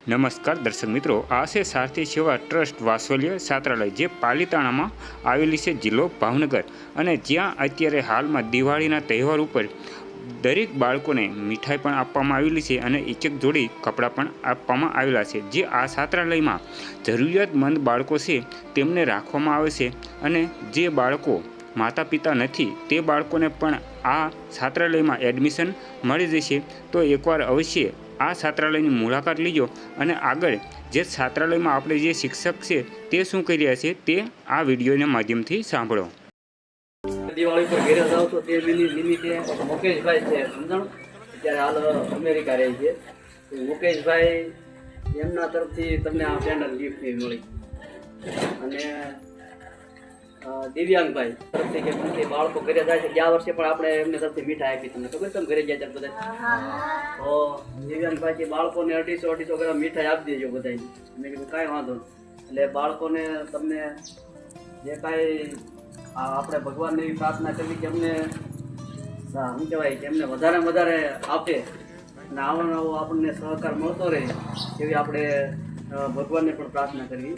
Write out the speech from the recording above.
નમસ્કાર દર્શક મિત્રો, આ છે સારથી સેવા ટ્રસ્ટ વાસવલીય છાત્રાલય, જે પાલીતાણામાં આવેલી છે, જિલ્લો ભાવનગર, અને જ્યાં અત્યારે હાલમાં દિવાળીના તહેવાર ઉપર દરેક બાળકોને મીઠાઈ પણ આપવામાં આવેલી છે અને એક એક જોડી કપડાં પણ આપવામાં આવેલા છે. જે આ છાત્રાલયમાં જરૂરિયાતમંદ બાળકો છે તેમને રાખવામાં આવે છે, અને જે બાળકો માતા પિતા નથી તે બાળકોને પણ આ છાત્રાલયમાં એડમિશન મળી જશે. તો એકવાર અવશ્ય આ છાત્રાલયની મુલાકાત લીજો અને આગળ જે છાત્રાલયમાં આપણે જે શિક્ષક છે તે શું કરી રહ્યા છે તે આ વિડીયોના માધ્યમથી સાંભળો. દિવાળી પર ઘેરે જાવ તો તે નિમિત્તે મુકેશભાઈ છે, સમજણ અત્યારે હાલ અમેરિકા રહે છે. મુકેશભાઈ એમના તરફથી તમને આ પેનલ ગિફ્ટ મળી, અને દિવ્યાંગભાઈ તરફથી કે બાળકો ઘરે જાય છે, ગયા વર્ષે પણ આપણે એમને તરફથી મીઠાઈ આપી. તમને ખબર તમે ઘરે ગયા ત્યારે બધા, તો દિવ્યાંગભાઈ બાળકોને 250 ગ્રામ મીઠાઈ આપી દેજો બધાને. મેં કીધું કાંઈ વાંધો નહીં. એટલે બાળકોને તમને જે કાંઈ આપણે ભગવાનને એવી પ્રાર્થના કરવી કે અમને શું કહેવાય કે એમને વધારે વધારે આપે અને આવો નવો આપણને સહકાર મળતો રહે, એવી આપણે ભગવાનને પણ પ્રાર્થના કરવી.